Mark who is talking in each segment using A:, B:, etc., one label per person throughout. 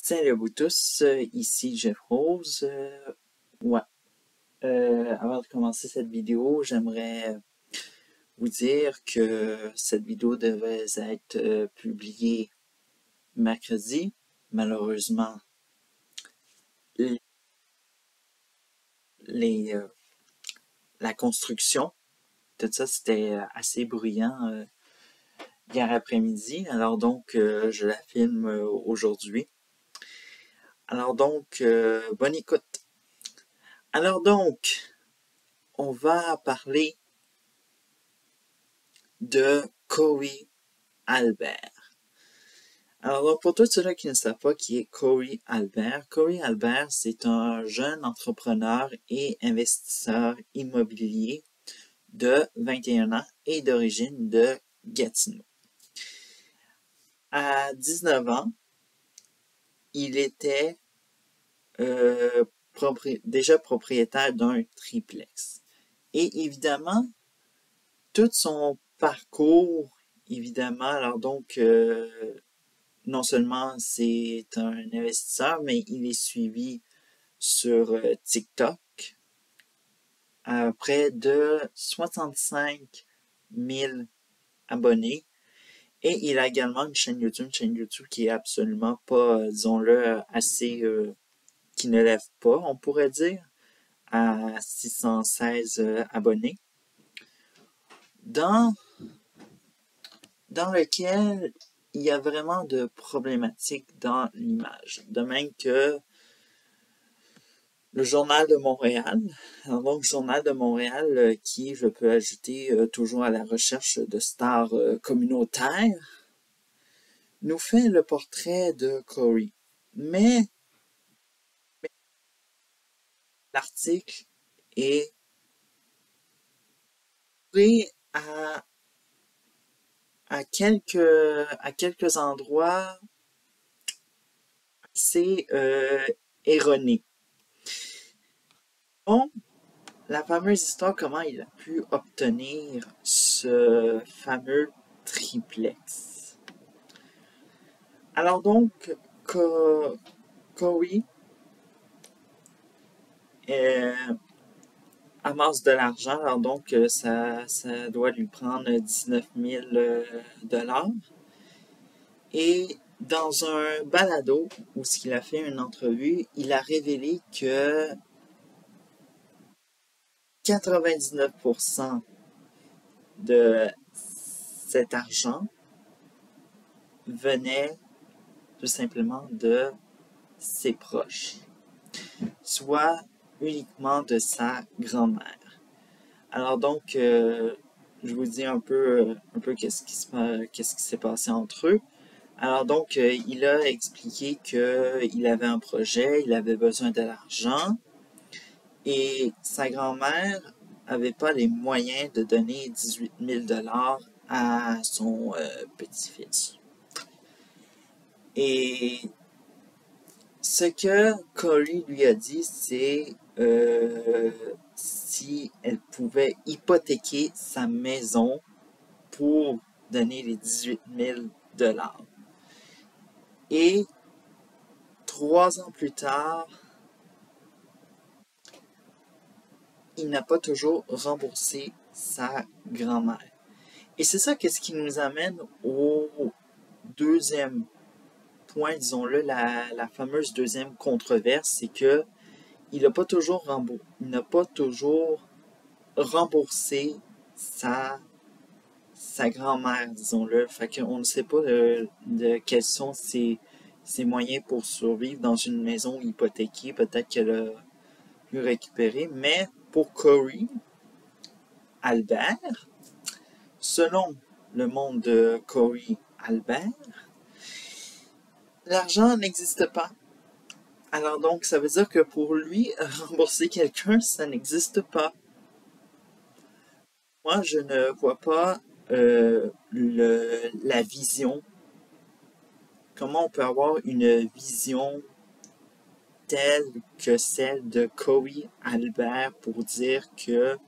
A: Salut à vous tous, ici Jeff Rose. Ouais. Avant de commencer cette vidéo, j'aimerais vous dire que cette vidéo devait être publiée mercredi. Malheureusement, les, la construction, tout ça, c'était assez bruyant hier après-midi. Alors donc, je la filme aujourd'hui. Alors donc, bonne écoute. Alors donc, on va parler de Corey Albert. Alors donc, pour tous ceux qui ne savent pas qui est Corey Albert, c'est un jeune entrepreneur et investisseur immobilier de 21 ans et d'origine de Gatineau. À 19 ans, il était déjà propriétaire d'un triplex. Et évidemment, tout son parcours, évidemment, alors donc, non seulement c'est un investisseur, mais il est suivi sur TikTok à près de 65 000 abonnés. Et il a également une chaîne YouTube qui est absolument pas, disons-le, assez, qui ne lève pas, on pourrait dire, à 616 abonnés. Dans lequel il y a vraiment de problématiques dans l'image. De même que le Journal de Montréal, donc Journal de Montréal qui, je peux ajouter, toujours à la recherche de stars communautaires, nous fait le portrait de Corey. Mais l'article est pris à quelques endroits assez erronés. Bon, la fameuse histoire, comment il a pu obtenir ce fameux triplex. Alors donc, Corey amasse de l'argent, alors donc ça doit lui prendre 19 000 $. Et dans un balado où il a fait une entrevue, il a révélé que 99% de cet argent venait tout simplement de ses proches, soit uniquement de sa grand-mère. Alors donc, je vous dis un peu qu'est-ce qui s'est passé entre eux. Alors donc, il a expliqué qu'il avait un projet, il avait besoin de l'argent, et sa grand-mère n'avait pas les moyens de donner 18 000 $ à son petit-fils. Et ce que Corey lui a dit, c'est si elle pouvait hypothéquer sa maison pour donner les 18 000 $. Et 3 ans plus tard, il n'a pas toujours remboursé sa grand-mère. Et c'est ça qu'est-ce qui nous amène au deuxième point, disons-le, la fameuse deuxième controverse, c'est que il n'a pas toujours remboursé sa grand-mère, disons-le. Fait qu'on ne sait pas de quels sont ses moyens pour survivre dans une maison hypothéquée. Peut-être qu'elle a pu récupérer. Mais pour Corey Albert, selon le monde de Corey Albert, l'argent n'existe pas. Alors donc, ça veut dire que pour lui, rembourser quelqu'un, ça n'existe pas. Moi, je ne vois pas la vision. Comment on peut avoir une vision telle que celle de Corey Albert pour dire que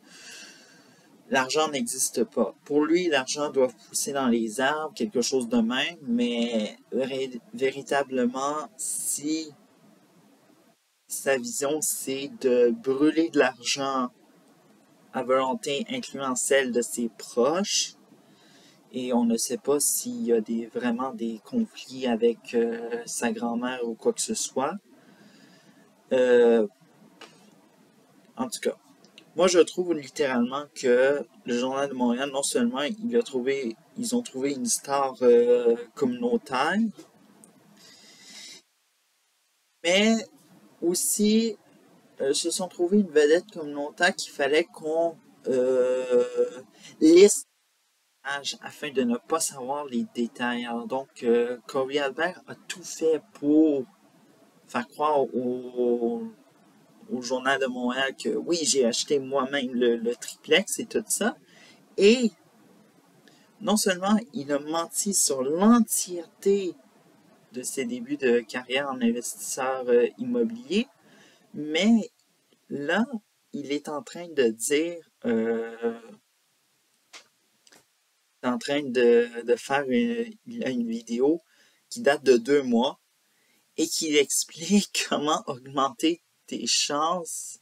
A: l'argent n'existe pas. Pour lui, l'argent doit pousser dans les arbres, quelque chose de même, mais véritablement si sa vision c'est de brûler de l'argent à volonté, incluant celle de ses proches. Et on ne sait pas s'il y a vraiment des conflits avec sa grand-mère ou quoi que ce soit. En tout cas, moi je trouve littéralement que le Journal de Montréal, non seulement ils ont trouvé une star communautaire, mais aussi se sont trouvés une vedette communautaire qu'il fallait qu'on liste afin de ne pas savoir les détails. Alors donc, Corey Albert a tout fait pour faire croire au Journal de Montréal que oui, j'ai acheté moi-même le triplex et tout ça. Et non seulement il a menti sur l'entièreté de ses débuts de carrière en investisseur immobilier, mais là, il est en train de dire, en train de faire une vidéo qui date de 2 mois et qui explique comment augmenter tes chances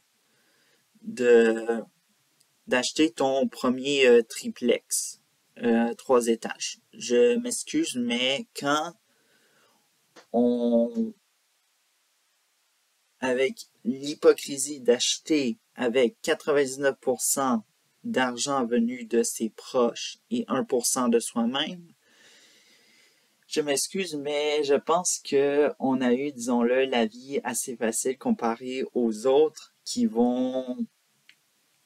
A: d'acheter ton premier triplex 3 étages. Je m'excuse, mais quand on avec l'hypocrisie d'acheter avec 99% d'argent venu de ses proches et 1% de soi-même, je m'excuse, mais je pense que on a eu, disons-le, la vie assez facile comparée aux autres qui vont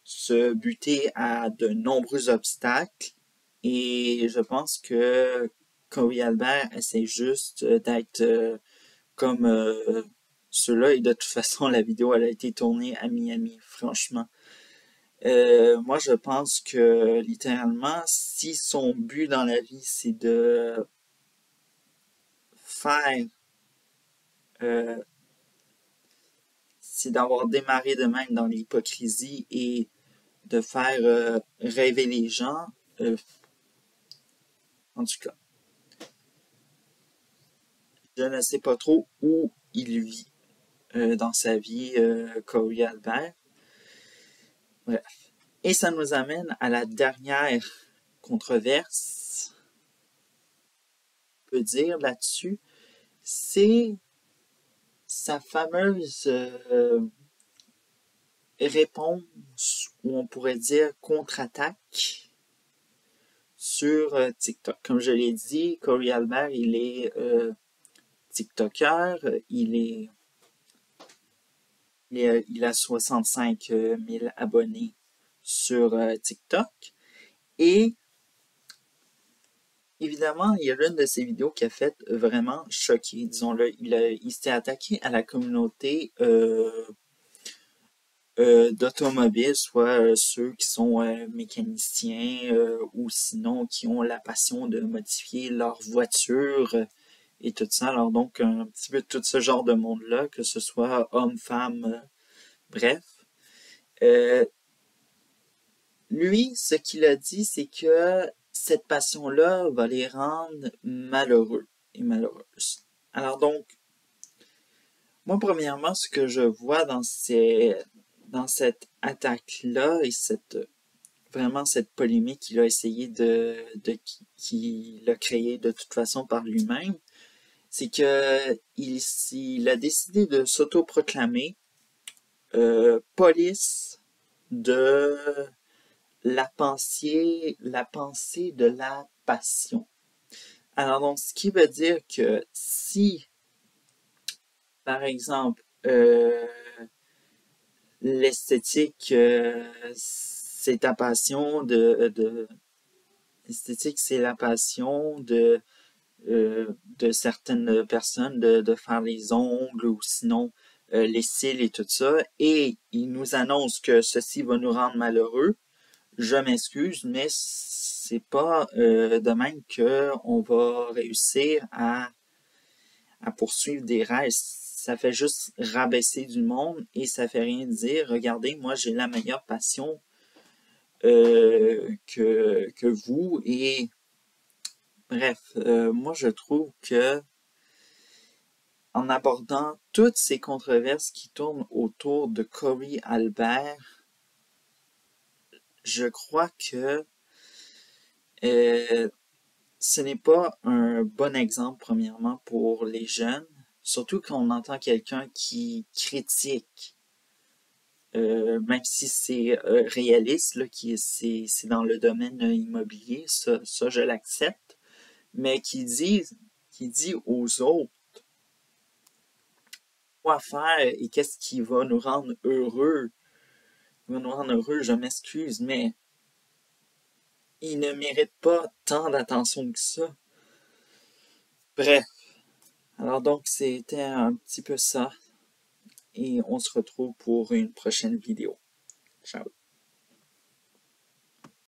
A: se buter à de nombreux obstacles. Et je pense que Corey Albert essaie juste d'être comme ceux-là. Et de toute façon, la vidéo elle a été tournée à Miami, franchement. Moi, je pense que littéralement, si son but dans la vie, c'est de faire, c'est d'avoir démarré de même dans l'hypocrisie et de faire rêver les gens, en tout cas, je ne sais pas trop où il vit dans sa vie, Corey Albert. Bref. Et ça nous amène à la dernière controverse, on peut dire là-dessus, c'est sa fameuse réponse, ou on pourrait dire contre-attaque, sur TikTok. Comme je l'ai dit, Corey Albert, il est TikToker, il a 65 000 abonnés sur TikTok. Et évidemment, il y a l'une de ces vidéos qui a fait vraiment choquer, disons-le. Il s'est attaqué à la communauté d'automobiles, soit ceux qui sont mécaniciens ou sinon qui ont la passion de modifier leur voiture et tout ça. Alors donc, un petit peu tout ce genre de monde-là, que ce soit hommes, femmes, bref. Lui, ce qu'il a dit, c'est que cette passion-là va les rendre malheureux et malheureuses. Alors donc, moi, premièrement, ce que je vois dans cette attaque-là et vraiment cette polémique qu'il a essayé qu'il a créée de toute façon par lui-même, c'est que il a décidé de s'autoproclamer police de la pensée de la passion. Alors donc, ce qui veut dire que si, par exemple, l'esthétique, c'est ta passion l'esthétique, c'est la passion de certaines personnes de faire les ongles ou sinon les cils et tout ça, et ils nous annoncent que ceci va nous rendre malheureux. Je m'excuse, mais c'est pas de même qu'on va réussir à poursuivre des rêves. Ça fait juste rabaisser du monde et ça fait rien dire. Regardez, moi j'ai la meilleure passion que vous. Et bref, moi je trouve que en abordant toutes ces controverses qui tournent autour de Corey Albert, je crois que ce n'est pas un bon exemple, premièrement, pour les jeunes, surtout quand on entend quelqu'un qui critique, même si c'est réaliste, là, c'est dans le domaine immobilier, ça je l'accepte, mais qui dit aux autres quoi faire et qu'est-ce qui va nous rendre heureux. Il va nous rendre heureux, je m'excuse, mais il ne mérite pas tant d'attention que ça. Bref, alors donc c'était un petit peu ça et on se retrouve pour une prochaine vidéo. Ciao.